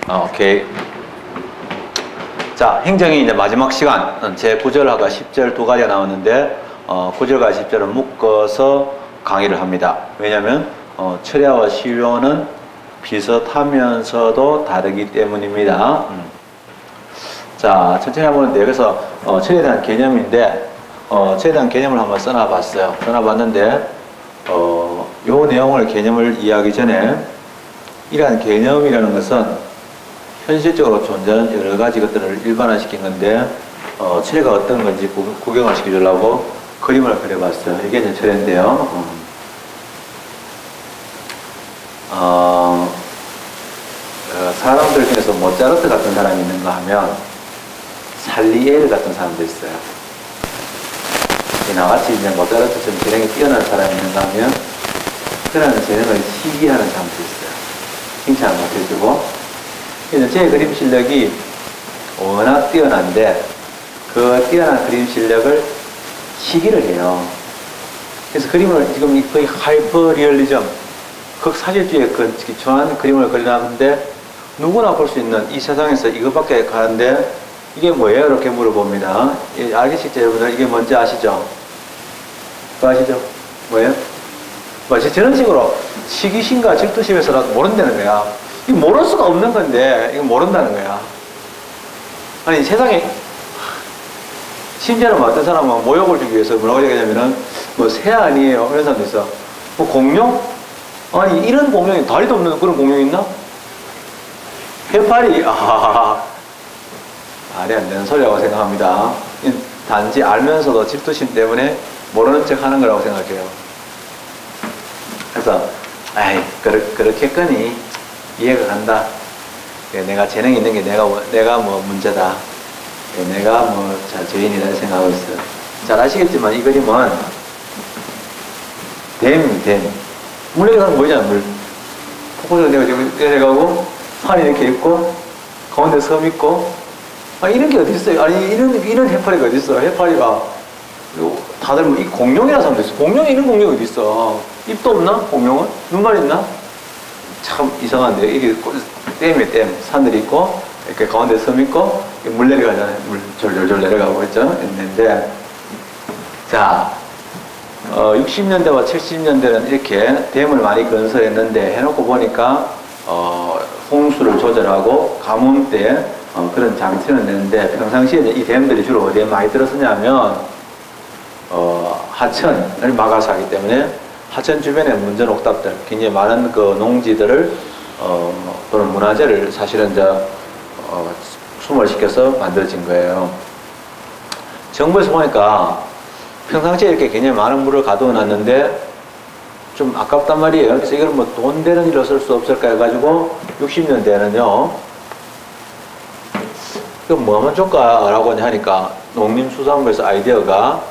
오케이. 자, 행정이 이제 마지막 시간, 제 9절하고 10절 두 가지가 나왔는데, 9절과 10절은 묶어서 강의를 합니다. 왜냐하면, 철야와 시료는 비슷하면서도 다르기 때문입니다. 자, 천천히 한번 보는데, 그래서, 철야에 대한 개념인데, 철야에 대한 개념을 한번 써놔봤어요. 써놔봤는데, 요 내용을, 개념을 이해하기 전에, 이러한 개념이라는 것은 현실적으로 존재하는 여러 가지 것들을 일반화시킨 건데, 철야가 어떤 건지 구경을 시켜주려고 그림을 그려봤어요. 이게 이제 철야인데요. 사람들 중에서 모차르트 같은 사람이 있는가 하면, 살리에르 같은 사람도 있어요. 나같이 이제 모차르트처럼 재능이 뛰어난 사람이 있는가 하면, 그런 재능을 시기하는 사람도 있어요. 칭찬을 못 해주고, 제 그림 실력이 워낙 뛰어난데 그 뛰어난 그림 실력을 시기를 해요. 그래서 그림을 지금 거의 하이퍼 리얼리즘, 극사실주의에 기초한 그림을 그려놨는데 누구나 볼 수 있는 이 세상에서 이것밖에 가는데 이게 뭐예요? 이렇게 물어봅니다. 알겠시죠 여러분들? 이게 뭔지 아시죠? 뭐 아시죠? 뭐예요? 저런 식으로 시기심과 질투심에서라도 모른다는 거야. 이거 모를 수가 없는 건데 이거 모른다는 거야. 아니 세상에 심지어는 어떤 사람은 모욕을 주기 위해서 뭐라고 얘기하냐면은 뭐 새 아니에요 이런 사람도 있어. 뭐 공룡? 아니 이런 공룡이 다리도 없는 그런 공룡이 있나? 해파리? 말이 안 되는 소리라고 생각합니다. 단지 알면서도 질투심 때문에 모르는 척 하는 거라고 생각해요. 그래서 그렇겠거니 이해가 간다. 내가 재능이 있는 게 내가 뭐 문제다. 내가 뭐 죄인이다 생각하고 있어요. 잘 아시겠지만 이 그림은 댐. 물 내려가는 거 보이잖아, 물. 폭포에서 내가 지금 내려가고, 산이 이렇게 있고, 가운데 섬 있고, 이런 게 어디 있어요? 아니, 이런 해파리가 어디 있어? 해파리가, 다들 뭐, 이 공룡이라는 사람도 있어. 이런 공룡이 어디 있어? 입도 없나? 공룡은? 눈만 있나? 참 이상한데 이게 댐이에요. 댐 산들이 있고 이렇게 가운데 섬 있고 물 내려가잖아요. 물 졸졸졸 내려가고 있죠. 있는데 자 60년대와 70년대는 이렇게 댐을 많이 건설했는데 해놓고 보니까 홍수를 조절하고 가뭄 때 그런 장치는 되는데 평상시에 이 댐들이 주로 어디에 많이 들어서냐면 하천을 막아서 하기 때문에 하천 주변의 문전 옥탑들, 굉장히 많은 그 농지들을, 또는 문화재를 사실은 숨을 시켜서 만들어진 거예요. 정부에서 보니까 평상시에 이렇게 굉장히 많은 물을 가두어 놨는데 좀 아깝단 말이에요. 그래서 이걸 뭐 돈 되는 일로 쓸 수 없을까 해가지고 60년대에는요, 이거 뭐 하면 좋을까? 라고 하니까 농림수산부에서 아이디어가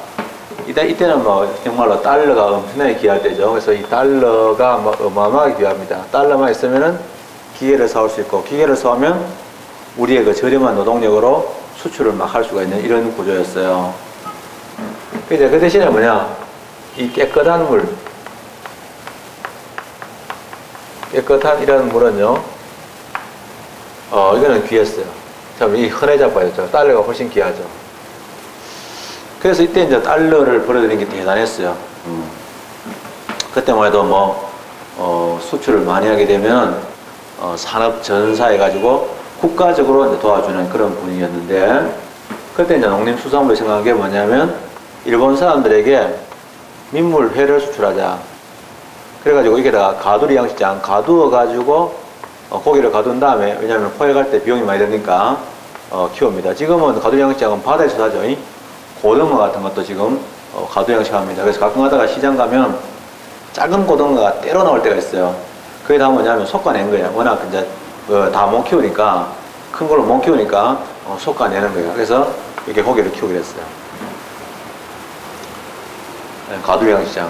이때는 뭐 정말로 달러가 엄청나게 귀하대죠. 그래서 이 달러가 뭐 어마어마하게 귀합니다. 달러만 있으면은 기계를 사올 수 있고, 기계를 사오면 우리의 그 저렴한 노동력으로 수출을 막 할 수가 있는 이런 구조였어요. 근데 그 대신에 뭐냐, 이 깨끗한 물, 깨끗한 이런 물은요, 이거는 귀했어요. 참, 이 흔해져 보였죠. 달러가 훨씬 귀하죠. 그래서 이때 이제 달러를 벌어들인 게 대단했어요. 그때만 해도 수출을 많이 하게 되면, 산업 전사 해가지고 국가적으로 이제 도와주는 그런 분위기였는데, 그때 이제 농림수산부가 생각한 게 뭐냐면, 일본 사람들에게 민물회를 수출하자. 그래가지고 여기다가 가두리 양식장 가두어가지고, 고기를 가둔 다음에, 왜냐면 포획 할 때 비용이 많이 드니까, 키웁니다. 지금은 가두리 양식장은 바다에서 사죠. 고등어 같은 것도 지금 가두 양식합니다. 그래서 가끔 가다가 시장 가면 작은 고등어가 때로 나올 때가 있어요. 그게 다 뭐냐면 솎아낸 거예요. 워낙 이제 다 못 키우니까, 큰 걸로 못 키우니까 솎아내는 거예요. 그래서 이렇게 고기를 키우게 됐어요. 가두 양식장.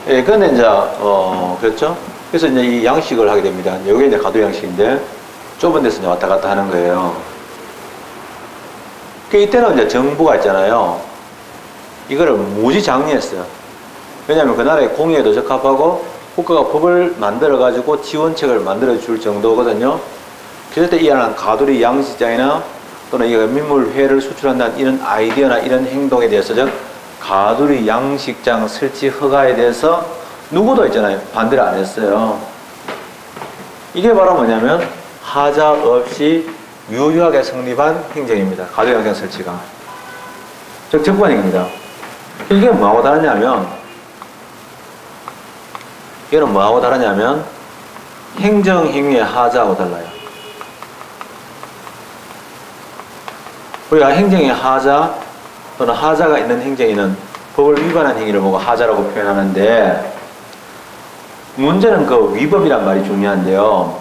예, 근데 이제 그렇죠. 그래서 이제 이 양식을 하게 됩니다. 여기 이제 가두 양식인데 좁은 데서 이제 왔다 갔다 하는 거예요. 이때는 이제 정부가 있잖아요. 이거를 무지 장려했어요. 왜냐하면 그 나라의 공의에도 적합하고 국가가 법을 만들어가지고 지원책을 만들어줄 정도거든요. 그럴 때 이하는 가두리 양식장이나 또는 이 민물회를 수출한다는 이런 아이디어나 이런 행동에 대해서 즉 가두리 양식장 설치 허가에 대해서 누구도 있잖아요. 반대를 안 했어요. 이게 바로 뭐냐면 하자 없이 유효하게 성립한 행정입니다. 가두리 양식장 설치가. 즉 정관행입니다. 이게 뭐하고 다르냐면 이거는 뭐하고 다르냐면 행정행위의 하자하고 달라요. 우리가 행정의 하자 또는 하자가 있는 행정에는 법을 위반한 행위를 보고 하자라고 표현하는데 문제는 그 위법이란 말이 중요한데요.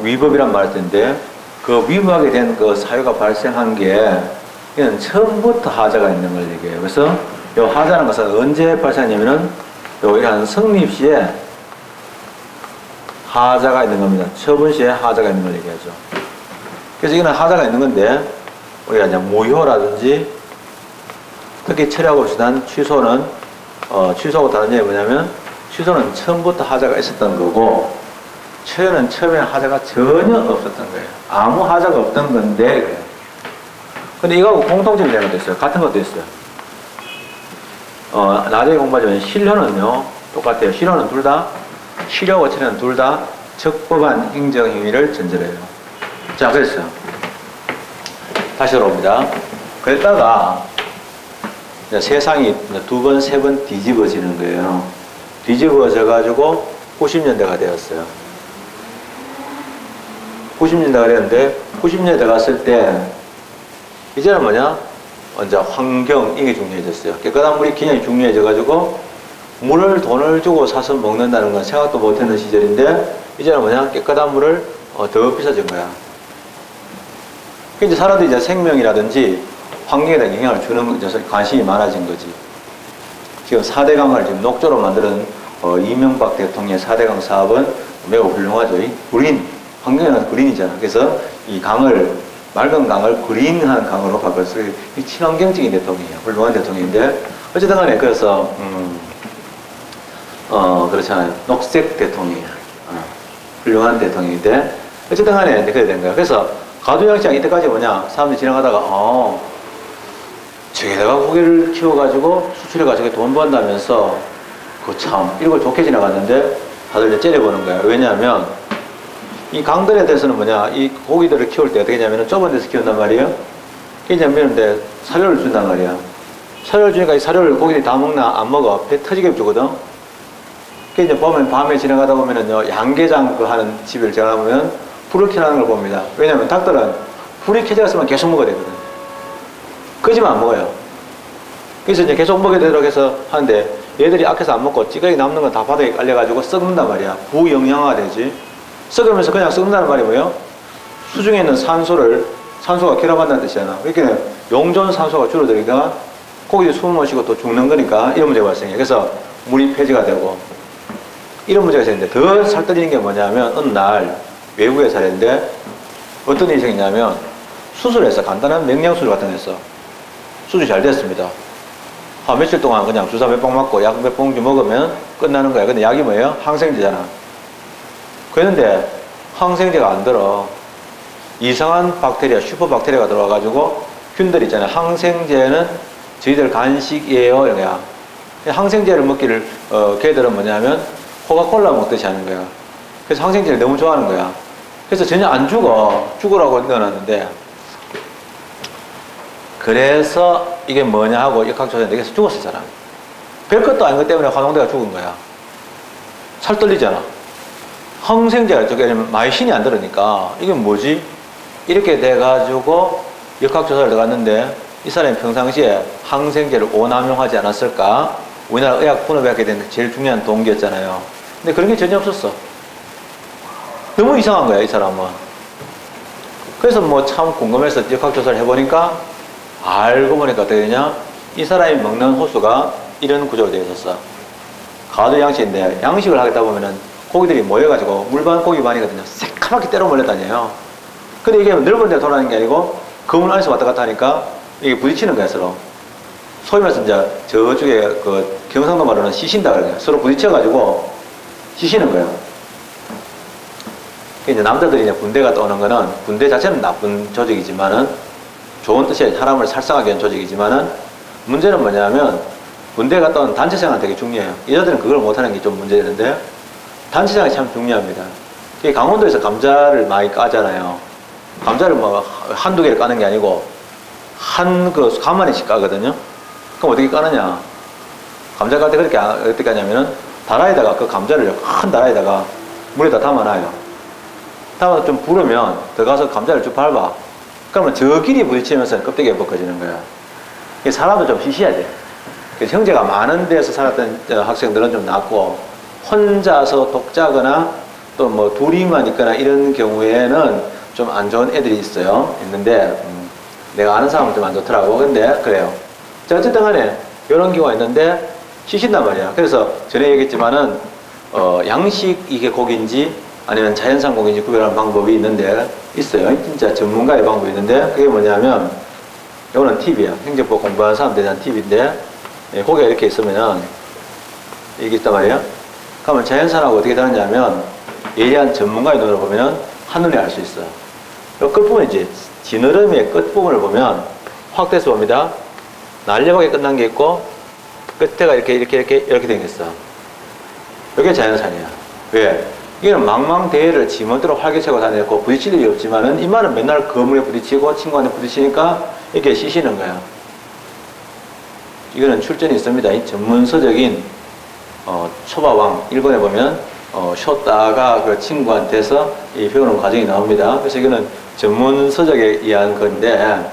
위법이란 말일 텐데 그 위법하게 된 그 사유가 발생한 게 이는 처음부터 하자가 있는 걸 얘기해요. 그래서 이 하자라는 것은 언제 발생하냐면은 이런 성립 시에 하자가 있는 겁니다. 처분 시에 하자가 있는 걸 얘기하죠. 그래서 이거는 하자가 있는 건데 우리가 이제 무효라든지 특히 처리하고 없이 난 취소는 취소하고 다른 점이 뭐냐면 취소는 처음부터 하자가 있었던 거고 처리는 처음에 하자가 전혀 없었던 거예요. 아무 하자가 없던 건데 그래요. 근데 이거하고 공통점이 되는 것도 있어요. 같은 것도 있어요. 나중에 공부하자면 실효는요 똑같아요. 실효는 둘 다 실효와 처리는 둘 다 적법한 행정행위를 전제해요. 자, 그랬어요. 다시 돌아옵니다. 그랬다가 세상이 두 번, 세 번 뒤집어지는 거예요. 뒤집어져 가지고 90년대가 되었어요. 90년대가 되었는데 90년대 갔을 때 이제는 뭐냐? 이제 환경 이게 중요해졌어요. 깨끗한 물이 굉장히 중요해져 가지고 물을 돈을 주고 사서 먹는다는 건 생각도 못했는 시절인데 이제는 뭐냐? 깨끗한 물을 더 비싸진 거야. 이제 사람들이 이제 생명이라든지 환경에 대한 영향을 주는 관심이 많아진 거지. 지금 4대강을 지금 녹조로 만드는 이명박 대통령의 4대강 사업은 매우 훌륭하죠. 그린, 환경에는 그린이잖아. 그래서 이 강을, 맑은 강을 그린한 강으로 바꿨어요. 이 친환경적인 대통령이에요. 훌륭한 대통령인데 어쨌든 간에 그래서 그렇잖아요. 녹색 대통령이야. 훌륭한 대통령인데 어쨌든 간에 그렇게 된 거야. 그래서 가두양식장 이때까지 뭐냐? 사람들이 지나가다가 저기다가 고기를 키워가지고 수출해가지고 돈 번다면서 그 참 이걸 좋게 지나갔는데 다들 이제 째려보는 거야. 왜냐하면 이 강들에 대해서는 뭐냐? 이 고기들을 키울 때 어떻게 하냐면 좁은 데서 키운단 말이에요. 그런데 사료를 준단 말이야. 사료를 주니까 이 사료를 고기들이 다 먹나? 안 먹어. 배 터지게 주거든. 그래서 이제 보면 밤에 지나가다 보면은요 양계장 그 하는 집을 지나가보면 불을 켜놓는 걸 봅니다. 왜냐면 닭들은 불이 켜져 있으면 계속 먹어야 되거든. 끄지면 안 먹어요. 그래서 이제 계속 먹게 되도록 해서 하는데 얘들이 악해서 안 먹고 찌꺼기 남는 건 다 바닥에 깔려가지고 썩는단 말이야. 부영양화가 되지. 썩으면서 그냥 썩는다는 말이 뭐예요? 수중에 있는 산소가 결합한다는 뜻이잖아. 그러니까 용존 산소가 줄어들니까 고기들이 숨을 못 쉬고 또 죽는 거니까 이런 문제가 발생해요. 그래서 물이 폐지가 되고 이런 문제가 생기는데 더 살떨리는 게 뭐냐면 어느 날 외국에 살았는데 어떤 일이 생기냐면 수술해서 간단한 명량수술 같은 거 했어. 수술이 잘 됐습니다. 며칠 동안 그냥 주사 몇 방 맞고 약 몇 봉지 먹으면 끝나는 거야. 근데 약이 뭐예요? 항생제잖아. 그런데 항생제가 안 들어. 이상한 박테리아, 슈퍼박테리아가 들어와가지고 균들 있잖아요. 항생제는 저희들 간식이에요. 이거야. 항생제를 먹기를 걔들은 뭐냐면 코카콜라 먹듯이 하는 거야. 그래서 항생제를 너무 좋아하는 거야. 그래서 전혀 안 죽으라고 넣어놨는데 그래서 이게 뭐냐 하고 역학조사했는데 그래서 죽었었잖아. 별것도 아닌 것 때문에 화농대가 죽은 거야. 살 떨리잖아. 항생제가 저게 마이신이 안 들으니까 이게 뭐지? 이렇게 돼가지고 역학조사를 들어갔는데 이 사람이 평상시에 항생제를 오남용하지 않았을까? 우리나라 의학 분업하게 된 제일 중요한 동기였잖아요. 근데 그런 게 전혀 없었어. 너무 이상한 거야, 이 사람은. 그래서 뭐 참 궁금해서 역학조사를 해보니까 알고 보니까 어떻게 되냐? 이 사람이 먹는 호수가 이런 구조로 되어 있었어. 가두 양식인데 양식을 하겠다 보면은 고기들이 모여가지고 물반 고기 반이거든요. 새카맣게 때려 몰려다녀요. 근데 이게 넓은 데 돌아다니는 게 아니고 그물 안에서 왔다 갔다 하니까 이게 부딪히는 거야, 서로. 소위 말해서 이제 저쪽에 그 경상도 말로는 시신다 그래요. 서로 부딪혀가지고 시시는 거예요. 이제 남자들이 이제 군대 갔다 오는 거는 군대 자체는 나쁜 조직이지만은 좋은 뜻의 사람을 살상하게 한 조직이지만은 문제는 뭐냐면 군대 갔다 온 단체 생활이 되게 중요해요. 여자들은 그걸 못하는 게 좀 문제되는데 단체 생활이 참 중요합니다. 강원도에서 감자를 많이 까잖아요. 감자를 뭐 한두 개를 까는 게 아니고 가마니씩 까거든요. 그럼 어떻게 까느냐? 감자 깔 때 그렇게 어떻게 까냐면은 다라에다가 그 감자를 큰 다라에다가 물에다 담아놔요. 담아서 좀 부르면 들어가서 감자를 쭉 밟아. 그러면 저끼리 부딪히면서 껍데기가 벗겨지는 거야. 사람도 좀 희시해야 돼. 형제가 많은 데서 살았던 학생들은 좀 낫고 혼자서 독자거나 또 뭐 둘이만 있거나 이런 경우에는 좀 안 좋은 애들이 있는데 내가 아는 사람은 좀 안 좋더라고. 근데 그래요. 자, 어쨌든 간에 이런 경우가 있는데 시신단 말이야. 그래서 전에 얘기했지만은 양식 이게 고기인지 아니면 자연산 고기인지 구별하는 방법이 있어요. 진짜 전문가의 방법이 있는데 그게 뭐냐면 이거는 팁이야. 행정법 공부하는 사람들에 대한 팁인데 고기가 이렇게 있으면 이게 있단 말이야. 그러면 자연산하고 어떻게 다르냐면 예리한 전문가의 눈으로 보면 한눈에 알 수 있어. 이 끝부분이지. 지느러미의 끝부분을 보면 확대해서 봅니다. 날렵하게 끝난 게 있고 끝에가 이렇게 생겼어. 이게 자연산이야. 왜? 이게는 망망대해를 지멋대로 활개차고 다녔고 부딪힐 일이 없지만은 이마는 맨날 거물에 부딪히고 친구한테 부딪히니까 이렇게 씻이는 거야. 이거는 출전이 있습니다. 이 전문서적인 초밥왕 일본에 보면 쉬었다가 그 친구한테서 이 배우는 과정이 나옵니다. 그래서 이거는 전문서적에 의한 건데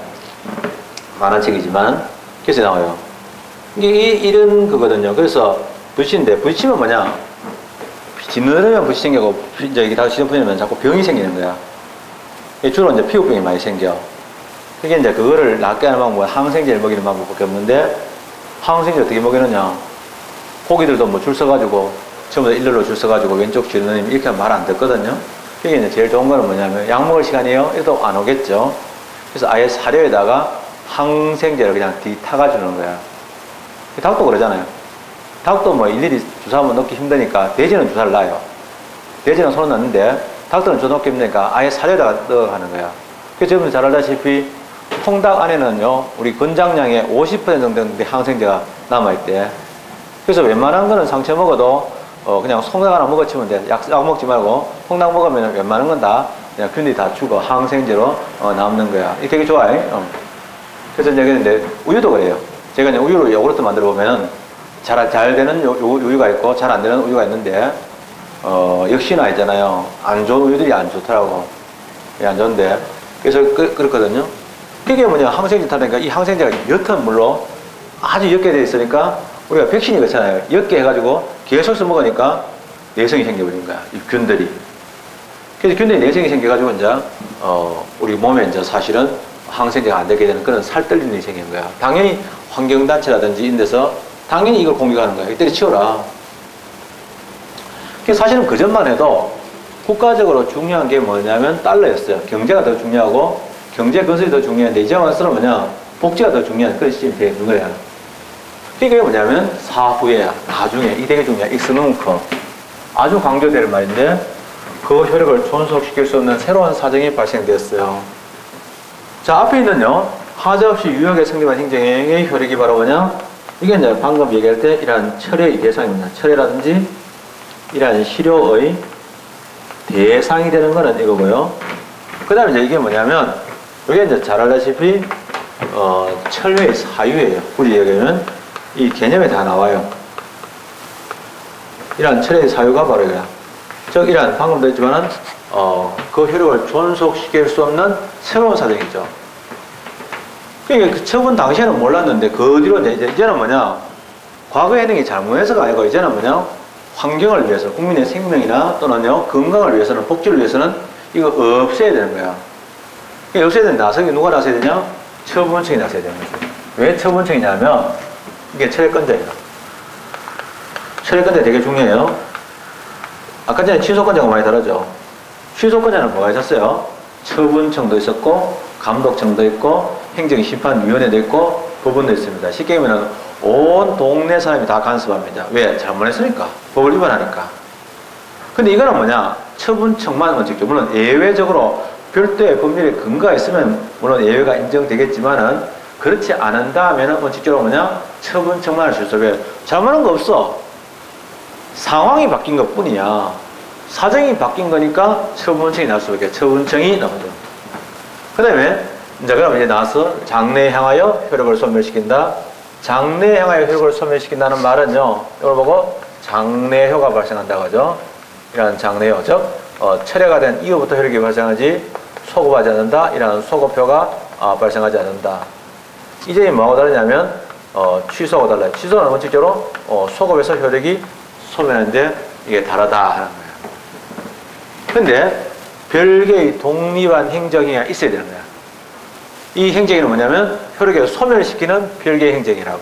만화책이지만 그래서 나와요. 이게 이런 거거든요. 그래서 부딪히면 뭐냐? 지느러미만 부딪히는 경우 이제 이게 다 지느러미면 자꾸 병이 생기는 거야. 주로 이제 피부병이 많이 생겨. 그게 이제 그거를 낫게 하는 방법은 항생제를 먹이는 방법밖에 없는데 항생제 어떻게 먹이느냐? 고기들도 뭐 줄 서가지고 전부 다 일렬로 줄 서가지고 왼쪽 지느러미 이렇게 하면 말 안 듣거든요. 그게 이제 제일 좋은 거는 뭐냐면 약 먹을 시간이에요? 이래도 안 오겠죠. 그래서 아예 사료에다가 항생제를 그냥 타가주는 거야. 닭도 그러잖아요. 닭도 뭐 일일이 주사 한번 넣기 힘드니까 돼지는 주사를 놔요. 돼지는 손을 넣는데 닭들은 주사 넣기 힘드니까 아예 사료에다가 넣어가는 거야. 그래서 여러분 잘 알다시피 통닭 안에는요 우리 권장량의 50% 정도의 항생제가 남아있대. 그래서 웬만한 거는 상처 먹어도 그냥 송닭 하나 먹어치면 돼. 약 먹지 말고 통닭 먹으면 웬만한 건 다 그냥 균들이 다 죽어 항생제로 남는 거야. 이게 되게 좋아해. 그래서 이제 근데 우유도 그래요. 제가 이제 우유로 요구르트 만들어 보면은 잘 되는 우유가 있고 잘 안 되는 우유가 있는데 역시나 있잖아요. 안 좋은 우유들이 안 좋더라고. 안 좋은데 그래서 그렇거든요. 그게 뭐냐 항생제 타니까 이 항생제가 옅은 물로 아주 옅게 돼 있으니까 우리가 백신이 그렇잖아요. 옅게 해가지고 계속 먹으니까 내성이 생겨버린 거야. 이 균들이. 그래서 균들이 내성이 생겨가지고 이제 우리 몸에 이제 사실은 항생제가 안 되게 되는 그런 살떨리는 일이 생긴 거야. 당연히 환경단체라든지 이런 데서 당연히 이걸 공격하는 거야. 이때리 치워라. 사실은 그 전만 해도 국가적으로 중요한 게 뭐냐면 달러였어요. 경제가 더 중요하고 경제 건설이 더 중요한데 이제 와서는 뭐냐 복지가 더 중요한 그런 시스템이 되는 거야. 이게 뭐냐면 사후에 나중에 이 되게 중요해. 익스능커 아주 강조될 말인데 그 효력을 존속시킬 수 없는 새로운 사정이 발생되었어요. 자 앞에 있는요 하자없이 유효하게 성립한 행정행위의 효력이 바로 뭐냐 이게 이제 방금 얘기할 때 이러한 철의 대상입니다. 철회라든지 이러한 실효의 대상이 되는 거는 이거고요. 그 다음에 이제 이게 뭐냐면 이게 이제 잘 알다시피 철회의 사유예요. 우리 여기는 이 개념에 다 나와요. 이러한 철회의 사유가 바로 이거야. 즉 이러한 방금도 했지만은 그 효력을 존속시킬 수 없는 새로운 사정이죠. 그러니까 그 처분 당시에는 몰랐는데 그 뒤로 이제는 뭐냐 과거의 행동이 잘못해서가 아니고 이제는 뭐냐 환경을 위해서 국민의 생명이나 또는요 건강을 위해서는 복지를 위해서는 이거 없애야 되는 거야. 그러니까 없애야 되는 나서기 누가 나서야 되냐? 처분청이 나서야 되는 거죠. 왜 처분청이냐면 이게 철회권자예요. 철회권자 되게 중요해요. 아까 전에 취소권자가 많이 다르죠. 취소권자는 뭐가 있었어요? 처분청도 있었고 감독청도 있고 행정심판위원회도 있고 법원도 있습니다. 쉽게 얘기하면 온 동네 사람이 다 간섭합니다. 왜? 잘못했으니까. 법을 위반하니까. 근데 이거는 뭐냐? 처분청만 원칙적. 물론 예외적으로 별도의 법률에 근거가 있으면 물론 예외가 인정되겠지만은 그렇지 않은다면은 원칙적으로 뭐냐? 처분청만을 실소해. 잘못한 거 없어. 상황이 바뀐 것 뿐이야. 사정이 바뀐 거니까 처분청이 나올 수밖에. 처분청이 나오죠. 그 다음에 이제 그럼 이제 나와서 장래에 향하여 효력을 소멸시킨다. 장래에 향하여 효력을 소멸시킨다는 말은요. 이걸 보고 장래효가 발생한다고 하죠. 이런 장래효. 즉 철회가 된 이후부터 효력이 발생하지 소급하지 않는다. 이런 소급효가 발생하지 않는다. 이제 뭐하고 다르냐면 취소하고 달라요. 취소는 원칙적으로 소급에서 효력이 소멸하는데 이게 다르다 하는 거예요. 근데 별개의 독립한 행정이 있어야 되는 거야. 이 행정이는 뭐냐면 효력을 소멸시키는 별개의 행정이라고.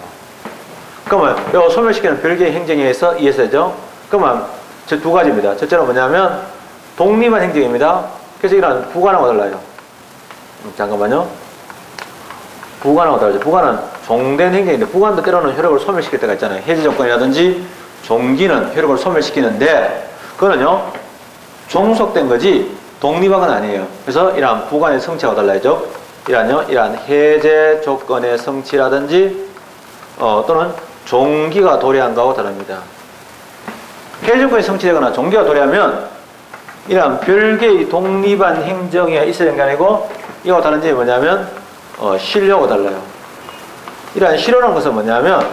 그러면 이 소멸시키는 별개의 행정에 의해서 이해서죠. 그러면 저 두 가지입니다. 첫째는 뭐냐면 독립한 행정입니다. 그래서 이런 부관하고 달라요. 잠깐만요. 부관하고 다르죠. 부관은 종된 행정인데 부관도 때로는 효력을 소멸시킬 때가 있잖아요. 해지 조건이라든지 종기는 효력을 소멸시키는데 그거는요 종속된 거지 독립한 건 아니에요. 그래서 이러한 부관의 성취하고 달라야죠. 이러한 해제 조건의 성취라든지 또는 종기가 도래한 거하고 다릅니다. 해제 조건이 성취되거나 종기가 도래하면 이러한 별개의 독립한 행정이 있어야 되는 게 아니고 이거와 다른 점이 뭐냐면 실효하고 달라요. 이러한 실효라는 것은 뭐냐면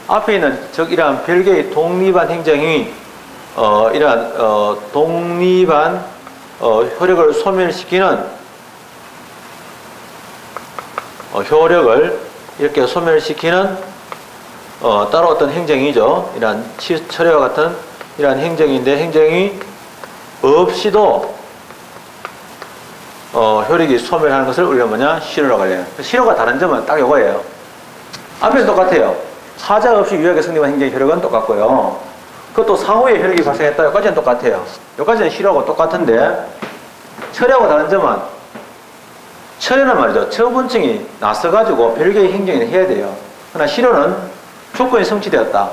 앞에 있는 즉 이러한 별개의 독립한 행정이 이러한 독립한 효력을 소멸시키는 효력을 이렇게 소멸시키는 따로 어떤 행정이죠. 이러한 철회와 같은 이러한 행정인데 행정이 없이도 효력이 소멸하는 것을 우리가 뭐냐? 실효라고 해요. 실효가 다른 점은 딱 이거예요. 앞에서 똑같아요. 하자 없이 유효하게 성립한 행정의 효력은 똑같고요. 그것도 사후에 효력이 발생했다. 여기까지는 똑같아요. 여기까지는 실효하고 똑같은데 철회하고 다른 점은 철회는 말이죠. 처분청이 나서가지고 별개의 행정을 해야 돼요. 그러나 실효는 조건이 성취되었다.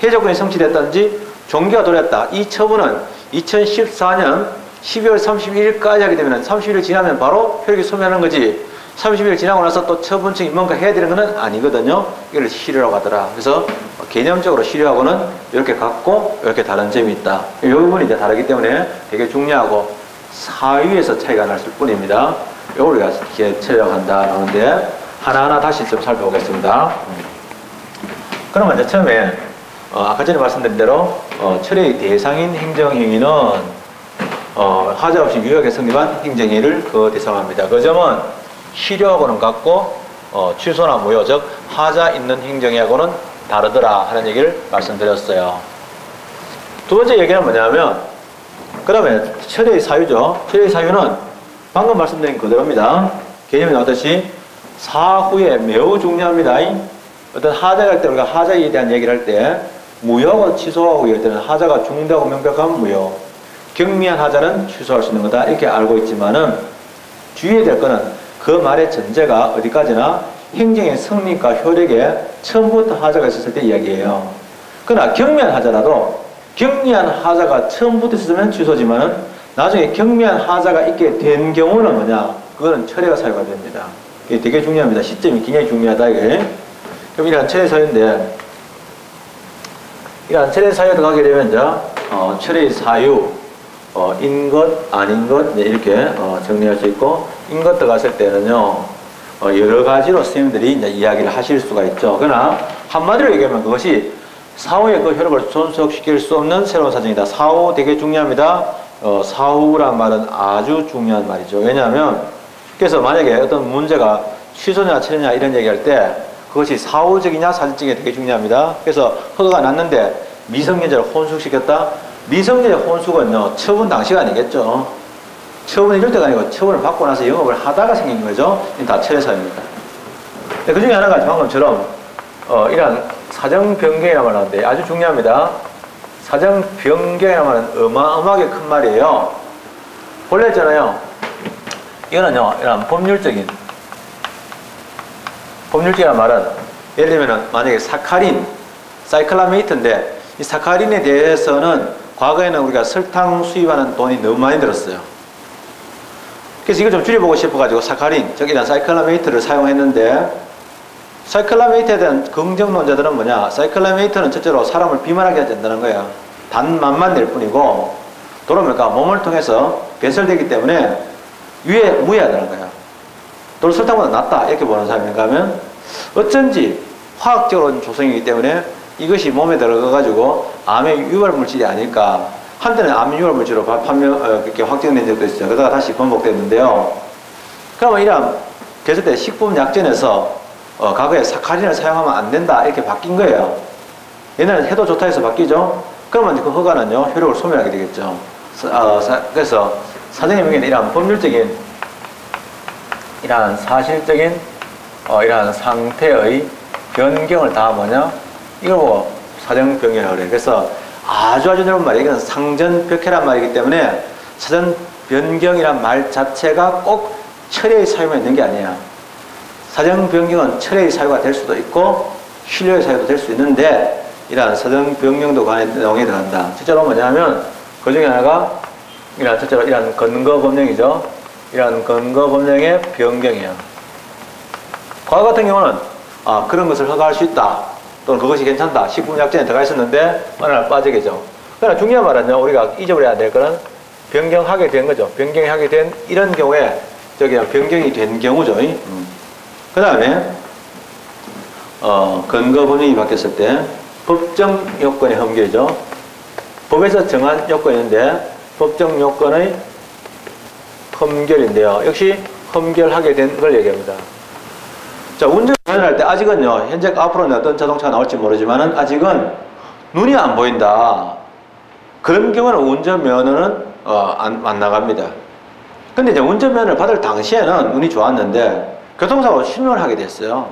해조건이 성취됐다든지 종기가 도래했다. 이 처분은 2014년 12월 31일까지 하게 되면 30일 지나면 바로 효력이 소멸하는 거지 30일 지나고 나서 또 처분청이 뭔가 해야 되는 건 아니거든요. 이걸 실효라고 하더라. 그래서 개념적으로 실효하고는 이렇게 같고 이렇게 다른 점이 있다. 이 부분이 이제 다르기 때문에 되게 중요하고 사유에서 차이가 날 뿐입니다. 이걸 우리가 이렇게 체력한다 하는데 하나하나 다시 좀 살펴보겠습니다. 그러면 이제 처음에 아까 전에 말씀드린 대로 철회의 대상인 행정행위는 하자 없이 유효하게 성립한 행정행위를 대상합니다. 그 점은 실효하고는 같고 취소나 무효 즉 하자 있는 행정행위하고는 다르더라 하는 얘기를 말씀드렸어요. 두 번째 얘기는 뭐냐면 그러면 철회의 사유죠. 철회의 사유는 방금 말씀드린 그대로입니다. 개념이 나왔듯이 사후에 매우 중요합니다. 어떤 하자가 할 때 우리가 하자에 대한 얘기를 할 때 무효하고 취소하고 이럴 때는 하자가 중대하고 명백한 무효, 경미한 하자는 취소할 수 있는 거다 이렇게 알고 있지만은 주의해야 될 거는 그 말의 전제가 어디까지나 행정의 성립과 효력에 처음부터 하자가 있었을 때 이야기예요. 그러나 경미한 하자라도 경미한 하자가 처음부터 있었으면 취소지만은 나중에 경미한 하자가 있게 된 경우는 뭐냐? 그거는 철회가 사유가 됩니다. 이게 되게 중요합니다. 시점이 굉장히 중요하다 이게. 그럼 이러한 철회 사유인데 이러한 철회 사유에 들어가게 되면 이제 철회의 사유 인 것, 아닌 것 이렇게 정리할 수 있고 인 것 들어갔을 때는요 여러 가지로 선생님들이 이제 이야기를 하실 수가 있죠. 그러나 한마디로 얘기하면 그것이 사후의 그 효력을 존속시킬 수 없는 새로운 사정이다. 사후 되게 중요합니다. 사후란 말은 아주 중요한 말이죠. 왜냐하면 그래서 만약에 어떤 문제가 취소냐 철회냐 이런 얘기할 때 그것이 사후적이냐 사실적이냐 되게 중요합니다. 그래서 허가가 났는데 미성년자를 혼숙시켰다. 미성년자 혼숙은요 처분 당시가 아니겠죠. 처분이 이럴 때가 아니고 처분을 받고 나서 영업을 하다가 생긴 거죠. 다 철회 사유입니다. 그 중에 하나가 방금처럼 이러한 사정 변경이라고 하는데 아주 중요합니다. 사정 변경이라고 하는 어마어마하게 큰 말이에요. 본래 있잖아요. 이거는요, 이런 법률적인 말은 예를 들면 만약에 사카린, 사이클라메이트인데 이 사카린에 대해서는 과거에는 우리가 설탕 수입하는 돈이 너무 많이 들었어요. 그래서 이걸 좀 줄여보고 싶어가지고 사카린, 즉 이런 사이클라메이트를 사용했는데, 사이클라메이트에 대한 긍정론자들은 뭐냐, 사이클라메이트는 첫째로 사람을 비만하게 하지 않는다는 거야. 단맛만 낼 뿐이고, 도로니까 몸을 통해서 배설되기 때문에 무해하다는 거야. 또 설탕보다 낫다 이렇게 보는 사람인가 하면, 어쩐지 화학적으로 조성이기 때문에 이것이 몸에 들어가가지고 암의 유발물질이 아닐까. 한때는 암 유발물질로 그렇게 확정된 적도 있어요. 그러다가 다시 번복됐는데요. 그러면 이런 그랬을 때 식품약전에서 과거에 사카린을 사용하면 안 된다 이렇게 바뀐 거예요. 옛날에는 해도 좋다 해서 바뀌죠. 그러면 그 허가는요 효력을 소멸하게 되겠죠. 그래서 사정의명에는 이러한 법률적인, 이러한 사실적인 이러한 상태의 변경을 다 뭐냐, 이걸 보고 사정 변경이라고 그래요. 그래서 아주 넓은 말이에요. 이건 상전벽해란 말이기 때문에 사전 변경이란 말 자체가 꼭 철회의 사유만 있는 게 아니에요. 사정 변경은 철회의 사유가 될 수도 있고 신뢰의 사유도 될 수 있는데, 이러한 사정 변경도 관에 내용이 들어간다. 실제로 뭐냐면 그 중에 하나가 첫째로 이러한 근거 법령이죠. 이러한 근거 법령의 변경이에요. 과거 같은 경우는 그런 것을 허가할 수 있다, 또는 그것이 괜찮다, 식품약전에 들어가 있었는데 어느 날 빠지게죠. 그러나 중요한 말은요, 우리가 잊어버려야 될 거는 변경하게 된 거죠. 변경하게 된 이런 경우에 변경이 된 경우죠. 그 다음에 근거 법령이 바뀌었을 때 법정 요건의 흠결이죠. 법에서 정한 요건인데 법정 요건의 흠결인데요. 역시 흠결하게 된 걸 얘기합니다. 자, 운전면허를 할 때 아직은요, 현재 앞으로는 어떤 자동차가 나올지 모르지만은 아직은 눈이 안 보인다. 그런 경우는 운전면허는 안 나갑니다. 근데 이제 운전면허를 받을 당시에는 운이 좋았는데 교통사고로 실명을 하게 됐어요.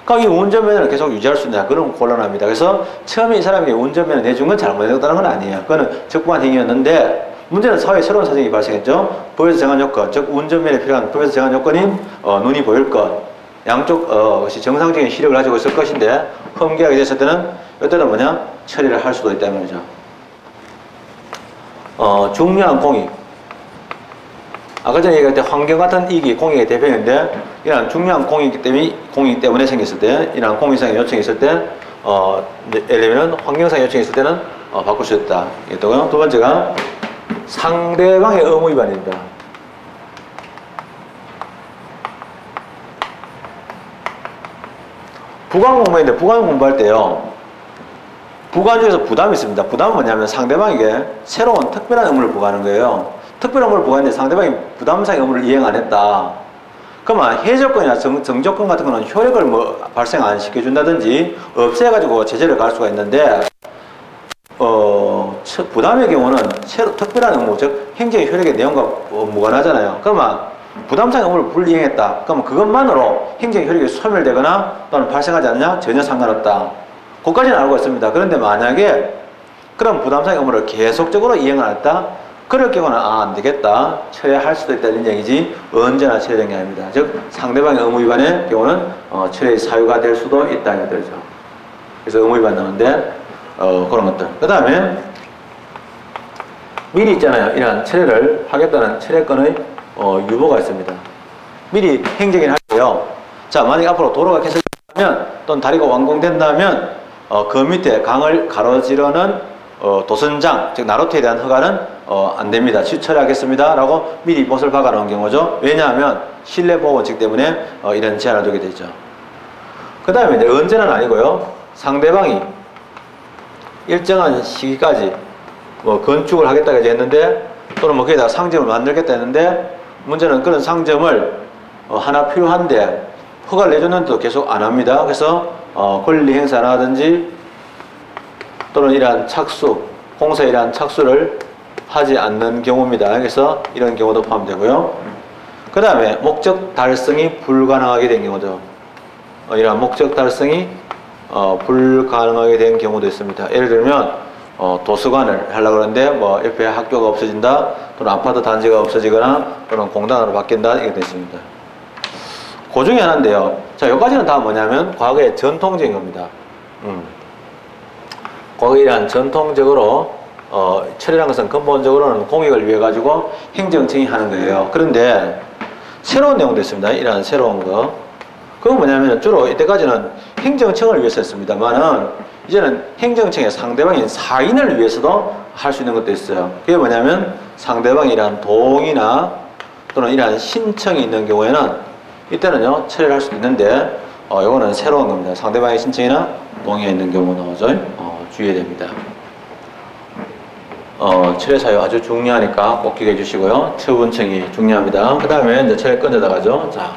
그러니까 이 운전면허를 계속 유지할 수 있느냐, 그런 곤란합니다. 그래서 처음에 이 사람이 운전면허 내준 건 잘못했다는 건 아니에요. 그거는 적법한 행위였는데, 문제는 사회에 새로운 사정이 발생했죠. 법에서 정한 요건, 즉 운전면허에 필요한 법에서 정한 요건인 눈이 보일 것, 양쪽 것이 정상적인 시력을 가지고 있을 것인데 흠결하게 됐을 때는 이때는 뭐냐, 처리를 할 수도 있다는 거죠. 중요한 공익, 아까 전에 얘기할 때 환경 같은 이익이 공익의 대표인데, 이런 중요한 공익 때문에 생겼을 때, 이런 공익상의 요청이 있을 때, 예를 들면 환경상의 요청이 있을 때는 바꿀 수 있다. 또 두 번째가 상대방의 의무 위반입니다. 부관 공부인데, 부관 공부할 때요, 부관 중에서 부담이 있습니다. 부담은 뭐냐면 상대방에게 새로운 특별한 의무를 부과하는 거예요. 특별한 의무를 부과했는데 상대방이 부담상의 의무를 이행 안 했다. 그러면 해조건이나 정조건 같은 거는 효력을 발생 안 시켜준다든지 없애가지고 제재를 가할 수가 있는데, 부담의 경우는 특별한 의무, 즉 행정의 효력의 내용과 무관하잖아요. 그러면 부담상의 의무를 불이행했다. 그러면 그것만으로 행정의 효력이 소멸되거나 또는 발생하지 않냐? 전혀 상관없다. 그것까지는 알고 있습니다. 그런데 만약에 그런 부담상의 의무를 계속적으로 이행을 안 했다? 그럴 경우는 안 되겠다, 철회할 수도 있다 이런 얘기지, 언제나 철회된 게 아닙니다. 즉 상대방의 의무 위반의 경우는 철회의 사유가 될 수도 있다 이 뜻이죠. 그래서 의무 위반 나오는데 그런 것들. 그 다음에 미리 있잖아요. 이러한 철회를 하겠다는 철회권의 유보가 있습니다. 미리 행정이 할게요. 자, 만약 앞으로 도로가 개설되면 또는 다리가 완공된다면 그 밑에 강을 가로지르는 도선장, 즉 나루터에 대한 허가는 안 됩니다. 처리하겠습니다 라고 미리 못을 박아놓은 경우죠. 왜냐하면 신뢰보호원칙 때문에 이런 제한을 두게 되죠. 그 다음에 이제 언제는 아니고요, 상대방이 일정한 시기까지 건축을 하겠다고 했는데, 또는 거기에다가 상점을 만들겠다 했는데, 문제는 그런 상점을 하나 필요한데 허가를 내줬는데도 계속 안 합니다. 그래서 권리 행사를 하든지 또는 이러한 착수, 공사에 이러한 착수를 하지 않는 경우입니다. 그래서 이런 경우도 포함되고요. 그 다음에 목적 달성이 불가능하게 된 경우죠. 이러한 목적 달성이 불가능하게 된 경우도 있습니다. 예를 들면 도서관을 하려고 하는데 옆에 학교가 없어진다, 또는 아파트 단지가 없어지거나 또는 공단으로 바뀐다, 이게 됐습니다. 그 중에 하나인데요. 자, 여기까지는 다 뭐냐면 과거의 전통적인 겁니다. 과거에 이러한 전통적으로 처리라는 것은 근본적으로는 공익을 위해 가지고 행정청이 하는 거예요. 그런데 새로운 내용도 있습니다. 이런 새로운 거. 그건 뭐냐면 주로 이때까지는 행정청을 위해서 했습니다만은 이제는 행정청의 상대방인 사인을 위해서도 할 수 있는 것도 있어요. 그게 뭐냐면 상대방이 이러한 동의나 또는 이러한 신청이 있는 경우에는 이때는요 처리를 할 수도 있는데 이거는 새로운 겁니다. 상대방의 신청이나 동의가 있는 경우 나오죠. 주의해야 됩니다. 철회 사유 아주 중요하니까 꼭 기억해 주시고요. 처분청이 중요합니다. 그 다음에 이제 철회 건져 나가죠. 자,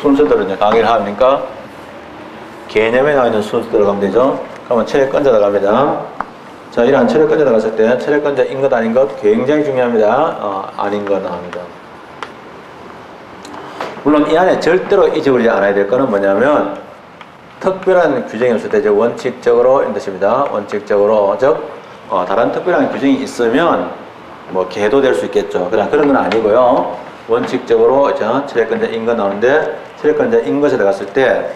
순서대로 이제 강의를 하니까 개념에 나와 있는 순서대로 가면 되죠. 그러면 철회 건져 나갑니다. 자, 이러한 철회 건져 나갔을 때 철회 건져인 것 아닌 것 굉장히 중요합니다. 아닌 것 나옵니다. 물론 이 안에 절대로 잊어버리지 않아야 될 거는 뭐냐면 특별한 규정이 없을 때 원칙적으로 이런 뜻입니다. 원칙적으로 즉 다른 특별한 규정이 있으면 뭐 개도될 수 있겠죠. 그러나 그런 건 아니고요. 원칙적으로 철회건자인 것 나오는데 철회건자인 것에 들어갔을 때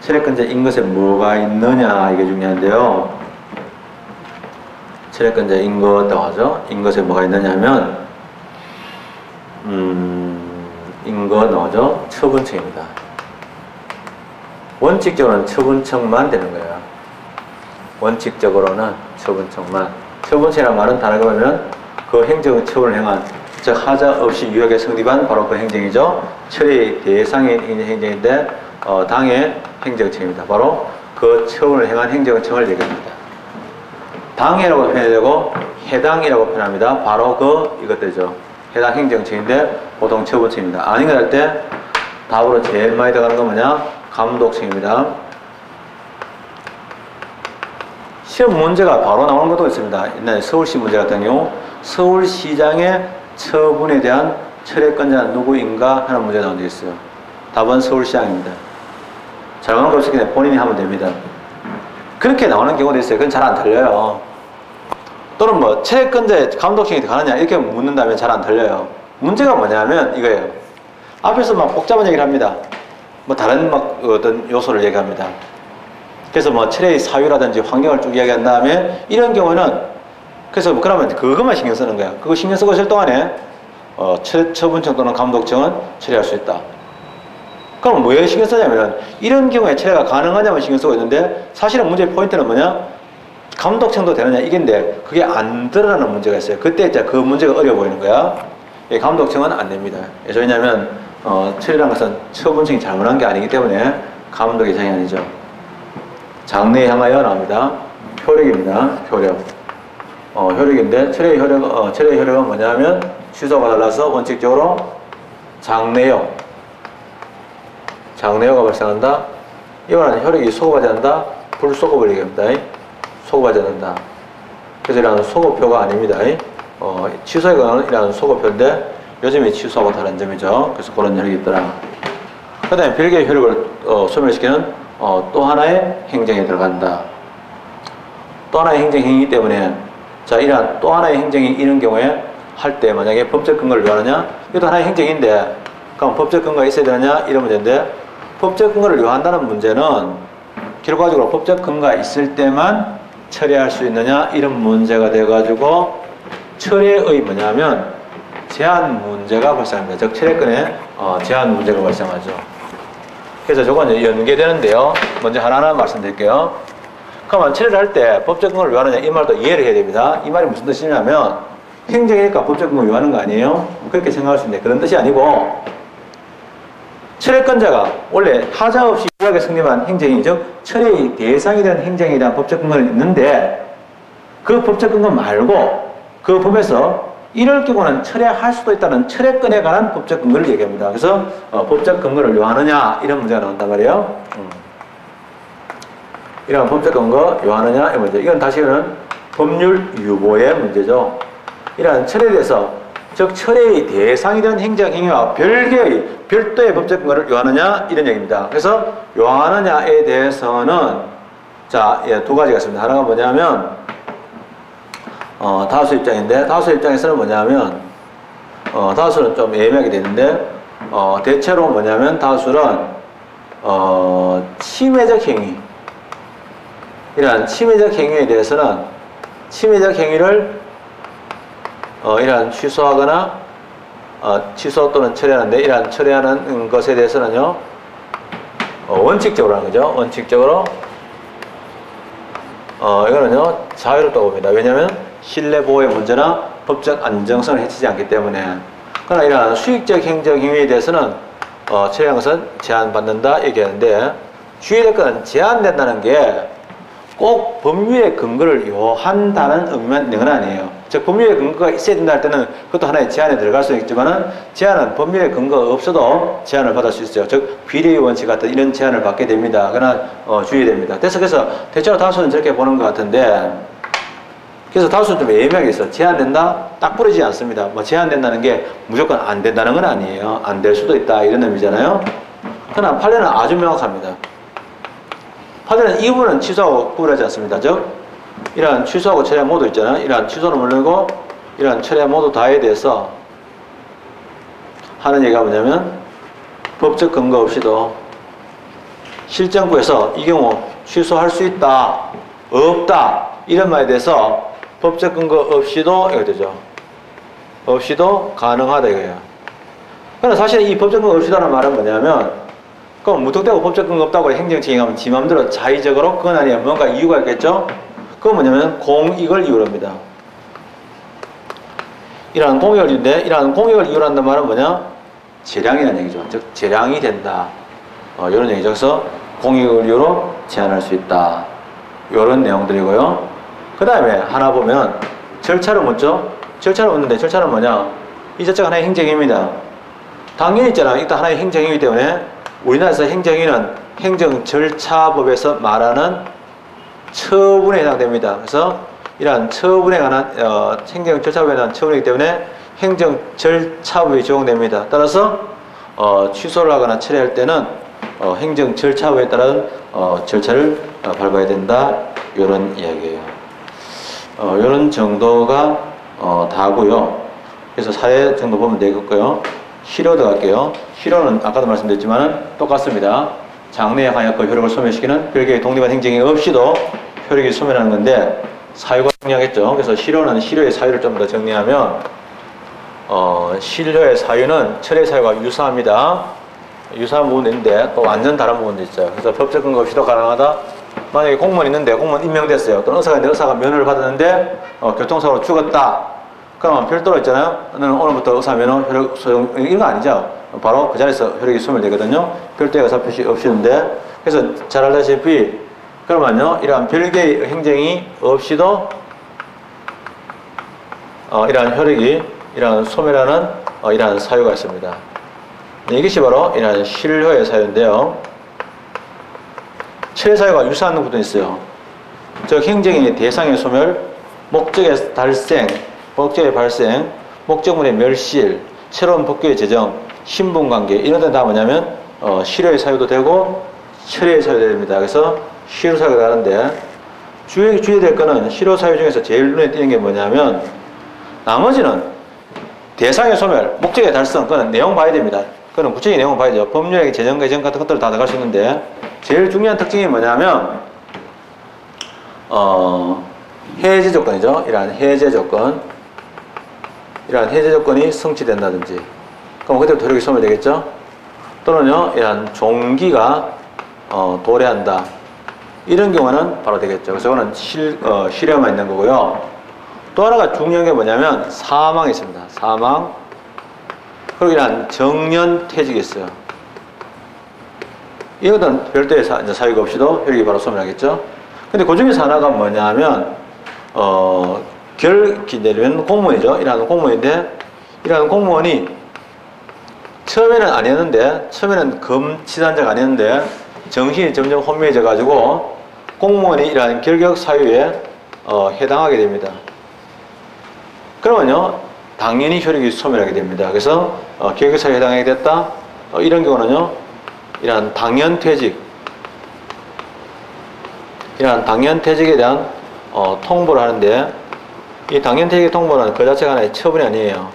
철회건자인 것에 뭐가 있느냐 이게 중요한데요. 철회건자인 것이라고 하죠. 인 것에 뭐가 있느냐 하면 인 것 나오죠. 처분청입니다. 원칙적으로는 처분청만 되는 거예요. 원칙적으로는 처분청만. 처분청이라는 말은 다르게 보면 그 행정의 처분을 행한, 즉 하자 없이 유효하게 성립한 바로 그 행정이죠. 처리 대상인 행정인데 당의 행정청입니다. 바로 그 처분을 행한 행정청을 얘기합니다. 당해라고 표현되고 해당이라고 표현합니다. 바로 이것들이죠. 해당 행정청인데 보통 처분청입니다. 아닌 것 할 때 답으로 제일 많이 들어가는 건 뭐냐? 감독청입니다. 시험 문제가 바로 나오는 것도 있습니다. 옛날에 서울시 문제 같은 경우 서울시장의 처분에 대한 철회권자는 누구인가 하는 문제가 나온 게 있어요. 답은 서울시장입니다. 잘못한 거 없이 그냥 본인이 하면 됩니다. 그렇게 나오는 경우도 있어요. 그건 잘 안 틀려요. 또는 뭐 철회권자의 감독청이 가느냐 이렇게 묻는다면 잘 안 틀려요. 문제가 뭐냐면 이거예요. 앞에서 막 복잡한 얘기를 합니다. 뭐 다른 어떤 요소를 얘기합니다. 그래서 뭐 철회의 사유라든지 환경을 쭉 이야기한 다음에 이런 경우는 그래서 뭐 그러면 그것만 신경 쓰는 거야. 그거 신경 쓰고 있을 동안에 처분청 또는 감독청은 철회할 수 있다. 그럼 뭐에 신경 쓰냐면 이런 경우에 철회가 가능하냐면 신경 쓰고 있는데 사실은 문제의 포인트는 뭐냐? 감독청도 되느냐 이게인데 그게 안 들어가는 문제가 있어요. 그때 이제 그 문제가 어려워 보이는 거야. 감독청은 안 됩니다. 왜냐하면 철회라는 것은 처분청이 잘못한 게 아니기 때문에 감독의 장이 아니죠. 장래에 향하여 나옵니다. 효력입니다. 효력. 효력인데 철회의 효력은 뭐냐면 취소가 달라서 원칙적으로 장래요. 장래요가 발생한다. 이거는 효력이 소급하지 않는다. 불소급을 얘기합니다. 소급하지 않는다. 그래서 이라는 소급표가 아닙니다. 취소에 관한 이라는 소급표인데 요즘에 취소하고 다른 점이죠. 그래서 그런 효력이 있더라. 그 다음에 별개의 효력을 소멸시키는 또 하나의 행정에 들어간다. 또 하나의 행정행위이기 때문에 자 이러한 또 하나의 행정이 이런 경우에 할 때 만약에 법적 근거를 요하느냐 이것도 하나의 행정인데 그럼 법적 근거가 있어야 되느냐 이런 문제인데 법적 근거를 요한다는 문제는 결과적으로 법적 근거가 있을 때만 처리할 수 있느냐 이런 문제가 돼가지고 철회의 뭐냐면 제한 문제가 발생합니다. 즉 철회권에 제한 문제가 발생하죠. 그래서 저건 이제 연계되는데요. 먼저 하나하나 말씀드릴게요. 그러면 철회를 할 때 법적 근거를 요하느냐 이 말도 이해를 해야 됩니다. 이 말이 무슨 뜻이냐면 행정이니까 법적 근거를 요하는 거 아니에요? 그렇게 생각할 수 있는데 그런 뜻이 아니고 철회권자가 원래 하자 없이 유효하게 성립한 행정이 즉 철회의 대상이 되는 행정에 대한 법적 근거는 있는데 그 법적 근거 말고 그 법에서 이럴 경우는 철회할 수도 있다는 철회권에 관한 법적 근거를 얘기합니다. 그래서 법적 근거를 요하느냐 이런 문제가 나온단 말이에요. 이런 법적 근거 요하느냐 이 문제. 이건 다시는 법률 유보의 문제죠. 이런 철회에 대해서 즉 철회의 대상이 되는 행정행위와 별도의 법적 근거를 요하느냐 이런 얘기입니다. 그래서 요하느냐에 대해서는 자, 두 가지가 있습니다. 하나가 뭐냐면 다수 입장인데 다수 입장에서는 뭐냐면 다수는 좀 애매하게 되는데 대체로 뭐냐면 다수는 침해적 행위 이러한 침해적 행위에 대해서는 침해적 행위를 이러한 취소하거나 취소 또는 철회하는데 이러한 철회하는 것에 대해서는요 원칙적으로 하는 거죠. 원칙적으로 이거는요 자유롭다고 봅니다. 왜냐하면 신뢰 보호의 문제나 법적 안정성을 해치지 않기 때문에. 그러나 이러한 수익적 행정 행위에 대해서는 철회한 것은 제한받는다 얘기하는데 주의될 것은 제한된다는 게 꼭 법률의 근거를 요한다는 의미만 있는 건 아니에요. 즉 법률의 근거가 있어야 된다 할 때는 그것도 하나의 제한에 들어갈 수 있지만은 제한은 법률의 근거가 없어도 제한을 받을 수 있어요. 즉 비례의 원칙 같은 이런 제한을 받게 됩니다. 그러나 주의됩니다. 그래서 대체로 다수는 저렇게 보는 것 같은데 그래서 다수는 좀 애매하게 있어요. 제한된다? 딱 부러지지 않습니다. 뭐 제한된다는 게 무조건 안 된다는 건 아니에요. 안 될 수도 있다 이런 의미잖아요. 그러나 판례는 아주 명확합니다. 판례는 이 부분은 취소하고 구분하지 않습니다. 즉 이러한 취소하고 철회 모두 있잖아요. 이러한 취소는 물론이고 이러한 철회 모두 다에 대해서 하는 얘기가 뭐냐면 법적 근거 없이도 실정부에서 이 경우 취소할 수 있다, 없다 이런 말에 대해서 법적 근거 없이도 이거 되죠. 없이도 가능하다 이거예요. 그러나 사실 이 법적 근거 없이다라는 말은 뭐냐면 그럼 무턱대고 법적 근거 없다고 행정처행하면 지 맘대로 자의적으로 그건 아니야. 뭔가 이유가 있겠죠? 그건 뭐냐면 공익을 이유로 합니다. 이러한 공익을 이유인데 이러한 공익을 이유로 한다는 말은 뭐냐? 재량이라는 얘기죠. 즉 재량이 된다. 이런 얘기죠. 그래서 공익을 이유로 제한할 수 있다. 이런 내용들이고요. 그 다음에 하나 보면 절차를 묻죠. 절차를 묻는데 절차는 뭐냐? 이 자체가 하나의 행정입니다. 당연히 있잖아. 일단 하나의 행정이기 때문에 우리나라에서 행정위는 행정절차법에서 말하는 처분에 해당됩니다. 그래서 이러한 처분에 관한 행정절차법에 관한 처분이기 때문에 행정절차법이 적용됩니다. 따라서 취소를 하거나 철회할 때는 행정절차법에 따른 절차를 밟아야 된다. 이런 이야기예요. 이런 정도가 다고요. 그래서 사례 정도 보면 되겠고요. 실효 들어갈게요. 실효는 아까도 말씀드렸지만 똑같습니다. 장래에 관여권 효력을 소멸시키는 별개의 독립한 행정이 없이도 효력이 소멸하는 건데 사유가 중요하겠죠. 그래서 실효는 실효의 사유를 좀 더 정리하면 실효의 사유는 철의 사유가 유사합니다. 유사한 부분도 있는데 또 완전 다른 부분도 있어요. 그래서 법적 근거 없이도 가능하다. 만약에 공무원 있는데 공무원 임명됐어요. 또는 의사가 있는데 의사가 면허를 받았는데 교통사고로 죽었다. 그러면 별도로 있잖아요. 너는 오늘부터 의사 면허 효력 소용 이런 거 아니죠. 바로 그 자리에서 효력이 소멸되거든요. 별도의 의사 표시 없이는데 그래서 잘 알다시피 그러면요 이러한 별개의 행정이 없이도 이러한 효력이 이러한 소멸하는 이러한 사유가 있습니다. 이것이 바로 이러한 실효의 사유인데요. 철의 사유가 유사한 부분도 있어요. 즉 행정의 대상의 소멸, 목적의 달생, 목적의 발생, 목적물의 멸실, 새로운 법규의 제정, 신분관계 이런 데는 다 뭐냐면 실효의 사유도 되고 철의 사유도 됩니다. 그래서 실효 사유가 다른데 주의될 거는 실효 사유 중에서 제일 눈에 띄는 게 뭐냐면 나머지는 대상의 소멸, 목적의 달성 그거는 내용 봐야 됩니다. 그거는 구체적인 내용 봐야죠. 법률의 제정, 개정 같은 것들을 다 들어갈 수 있는데 제일 중요한 특징이 뭐냐면 해제 조건이죠. 이러한 해제 조건 이러한 해제 조건이 성취된다든지 그럼 그때부터 효력이 소멸되겠죠. 또는요 이러한 종기가 도래한다 이런 경우는 바로 되겠죠. 그래서 이거는 실효만 있는 거고요. 또 하나가 중요한 게 뭐냐면 사망이 있습니다. 사망 그리고 이러한 정년퇴직이 있어요. 이것은 별도의 사유가 없이도 효력이 바로 소멸하겠죠. 근데 그 중에서 하나가 뭐냐면 결기되는 공무원이죠. 이러한 공무원인데 이러한 공무원이 처음에는 아니었는데 처음에는 검치단자가 아니었는데 정신이 점점 혼미해져 가지고 공무원이 이러한 결격 사유에 해당하게 됩니다. 그러면요 당연히 효력이 소멸하게 됩니다. 그래서 결격 사유에 해당하게 됐다 이런 경우는요 이러한 당연퇴직 이러한 당연퇴직에 대한 통보를 하는데 이 당연퇴직 통보는 그 자체가 하나의 처분이 아니에요.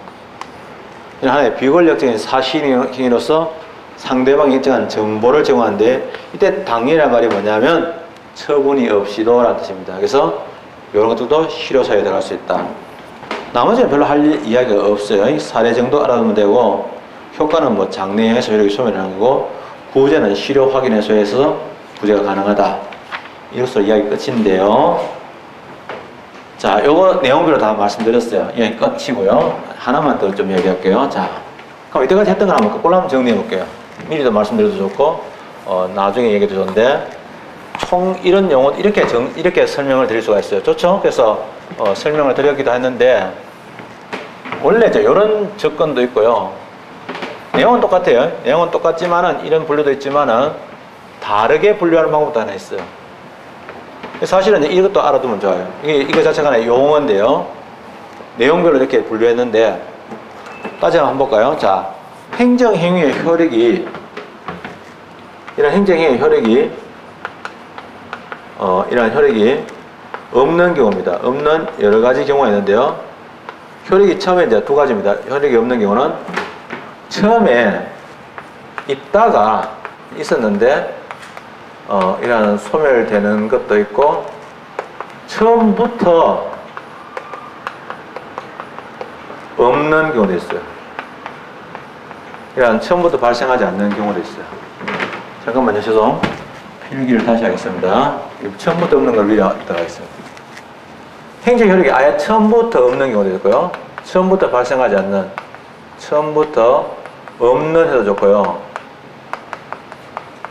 하나의 비권력적인 사실행위로서 상대방이 인정한 정보를 제공하는데 이때 당연이란 말이 뭐냐면 처분이 없이도 라는 뜻입니다. 그래서 이런 것들도 실효사에 들어갈 수 있다. 나머지는 별로 할 이야기가 없어요. 이 사례 정도 알아두면 되고, 효과는 뭐 장내에서 혈액이 소멸하는 거고, 구제는 실효 확인 해소에서 구제가 가능하다. 이로써 이야기 끝인데요. 자, 요거 내용별로 다 말씀드렸어요. 예, 끝이고요. 하나만 더 좀 얘기할게요. 자, 그럼 이때까지 했던 거 한번 거꾸로 한번 정리해 볼게요. 미리도 말씀드려도 좋고, 나중에 얘기해도 좋은데, 총 이런 용어 이렇게 설명을 드릴 수가 있어요. 좋죠? 그래서 설명을 드렸기도 했는데, 원래 이제 이런 접근도 있고요. 내용은 똑같아요. 내용은 똑같지만은 이런 분류도 있지만은 다르게 분류하는 방법도 하나 있어요. 사실은 이것도 알아두면 좋아요. 이거 자체가 하나의 용어인데요. 내용별로 이렇게 분류했는데, 따져 한번 볼까요? 자, 행정행위의 효력이, 이런 행정행위의 효력이, 이런 효력이 없는 경우입니다. 없는 여러 가지 경우가 있는데요. 효력이 처음에 이제 두 가지입니다. 효력이 없는 경우는 처음에 있다가 있었는데, 이런 소멸되는 것도 있고, 처음부터 없는 경우도 있어요. 이런 처음부터 발생하지 않는 경우도 있어요. 잠깐만요, 죄송. 필기를 다시 하겠습니다. 처음부터 없는 걸 위에 들어가겠습니다. 행정효력이 아예 처음부터 없는 경우도 있고요. 처음부터 발생하지 않는, 처음부터 없는 해도 좋고요.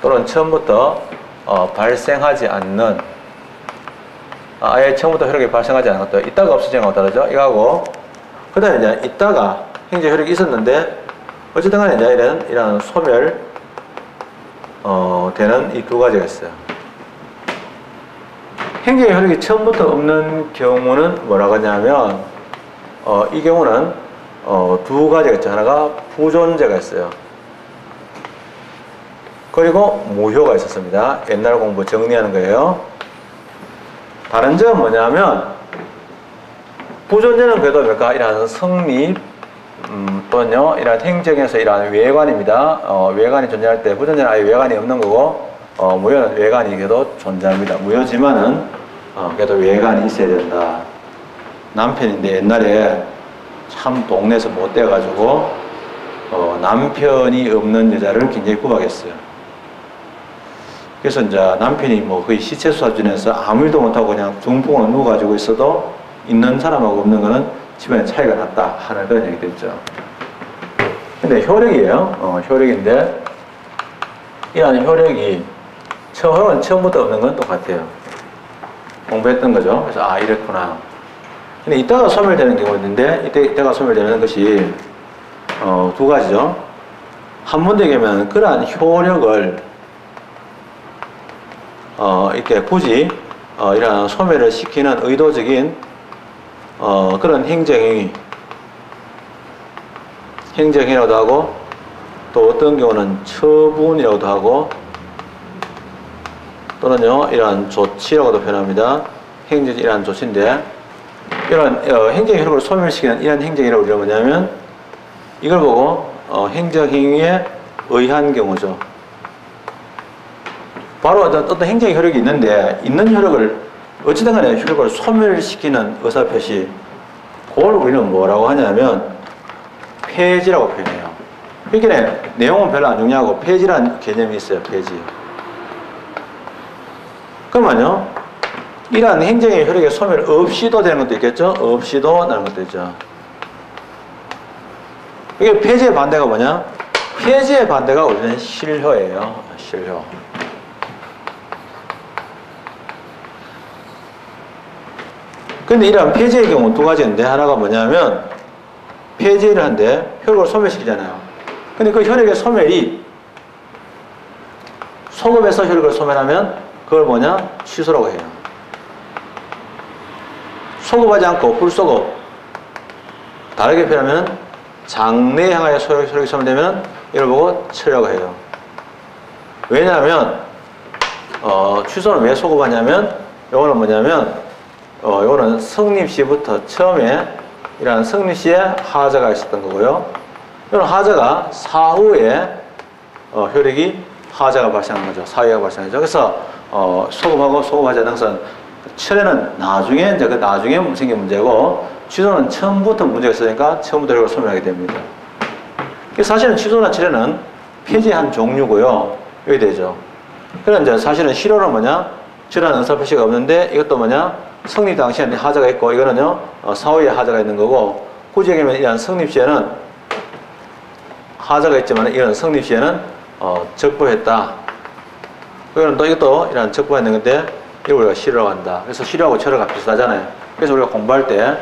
또는 처음부터 발생하지 않는, 아예 처음부터 효력이 발생하지 않은 것도 있다가 없어지는 것도 다르죠. 이거하고, 그 다음에 이제 있다가 행정효력이 있었는데, 어쨌든 간에 이제 이런 소멸, 되는 이 두 가지가 있어요. 행정의 효력이 처음부터 없는 경우는 뭐라고 하냐면, 이 경우는, 두 가지가 있죠. 하나가 부존재가 있어요. 그리고 무효가 있었습니다. 옛날 공부 정리하는 거예요. 다른 점은 뭐냐면, 부존재는 그래도 뭘까? 이런 성립, 또는요, 이런 행정에서 이러한 외관입니다. 외관이 존재할 때, 부존재는 아예 외관이 없는 거고, 무효는 외관이 그래도 존재합니다. 무효지만은, 그래도 외관이 있어야 된다. 남편인데 옛날에 참 동네에서 못 돼가지고, 남편이 없는 여자를 굉장히 구박했어요. 그래서 이제 남편이 뭐 거의 시체 수사준에서 아무 일도 못하고 그냥 중풍으로 누워가지고 있어도 있는 사람하고 없는 거는 집안에 차이가 났다 하는 그런 얘기도 있죠. 근데 효력이에요. 효력인데, 이런 효력이, 효력은 처음부터 없는 건 똑같아요. 공부했던 거죠. 그래서, 이랬구나. 근데 이따가 소멸되는 경우가 있는데, 이때가 소멸되는 것이, 두 가지죠. 한 번 되면 그러한 효력을, 이렇게 굳이, 이런 소멸을 시키는 의도적인, 그런 행정행위라고도 하고, 또 어떤 경우는 처분이라고도 하고, 또는요, 이러한 조치라고도 표현합니다. 이러한 조치인데, 이런 행정효력을 소멸시키는 이런 행정이라고 이러면 뭐냐면, 이걸 보고 행정행위에 의한 경우죠. 바로 어떤 행정의 효력이 있는데, 있는 효력을 어찌든 간에 효력을 소멸시키는 의사표시, 그걸 우리는 뭐라고 하냐면 폐지라고 표현해요. 그러니까 내용은 별로 안 중요하고 폐지라는 개념이 있어요. 폐지. 그러면요, 이러한 행정의 효력의 소멸 없이도 되는 것도 있겠죠. 없이도 나는 것도 있죠. 이게 폐지의 반대가 뭐냐? 폐지의 반대가 우리는 실효예요. 실효. 근데 이러한 폐지의 경우 두 가지인데, 하나가 뭐냐면, 폐지를 하는데 효력을 소멸시키잖아요. 근데 그 효력의 소멸이 소급에서 효력을 소멸하면 그걸 뭐냐? 취소라고 해요. 소급하지 않고 불소급. 다르게 표현하면 장래에 향하여 효력이 소멸되면 이걸 보고 처리라고 해요. 왜냐하면, 취소는 왜 소급하냐면, 이거는 뭐냐면, 이거는 성립시부터 처음에 이러한 성립시에 하자가 있었던 거고요. 이런 하자가 사후에 효력이 하자가 발생한 거죠. 사후가 발생하죠. 그래서 소급하고 소급하지 않는 것은 철에는 나중에 이제 그 나중에 생긴 문제고 취소는 처음부터 문제가 있으니까 처음부터 이걸 설명하게 됩니다. 사실은 취소나 철에는 폐지의 한 종류고요. 여기 되죠. 그럼 이제 사실은 실효는 뭐냐? 질환 응사 표시가 없는데 이것도 뭐냐? 성립 당시에 하자가 있고 이거는요 사후에 하자가 있는 거고 굳이 얘기하면 이런 성립 시에는 하자가 있지만 이런 성립 시에는 적부했다. 이거는 또 이것도 이런 적부했는 건데 이걸 우리가 실효라고 한다. 그래서 실효하고 철효가 비슷하잖아요. 그래서 우리가 공부할 때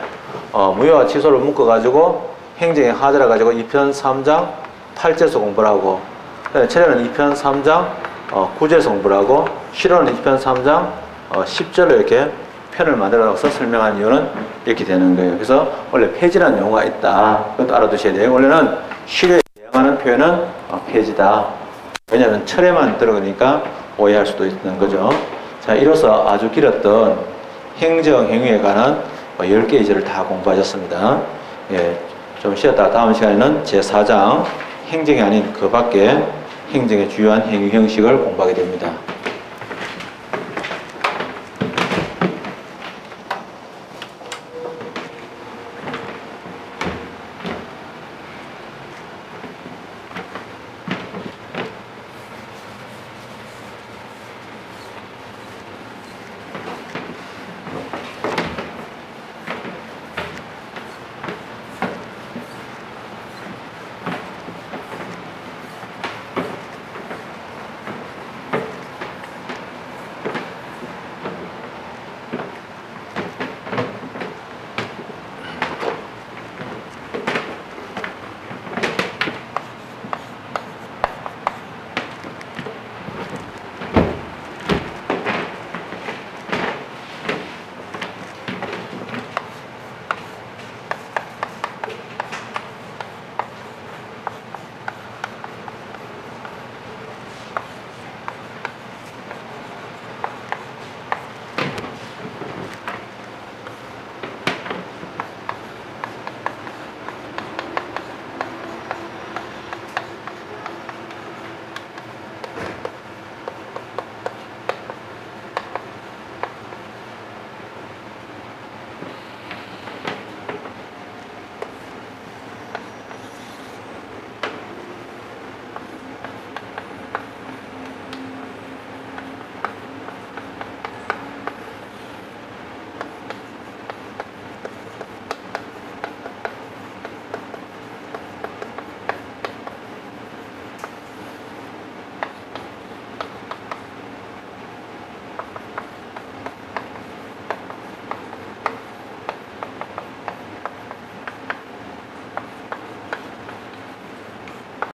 무효와 취소를 묶어가지고 행정의 하자라 가지고 2편 3장 8제에서 공부를 하고 철효는 2편 3장 9제에서 공부를 하고 실효는 2편 3장 10절로 이렇게 편을 만들어서 설명한 이유는 이렇게 되는 거예요. 그래서 원래 폐지라는 용어가 있다. 그것도 알아두셔야 돼요. 원래는 실효에 대항하는 표현은 폐지다. 왜냐하면 철에만 들어가니까 오해할 수도 있는 거죠. 자, 이로써 아주 길었던 행정 행위에 관한 10개의 제를 다 공부하셨습니다. 예, 좀 쉬었다가 다음 시간에는 제4장 행정이 아닌 그 밖에 행정의 주요한 행위 형식을 공부하게 됩니다.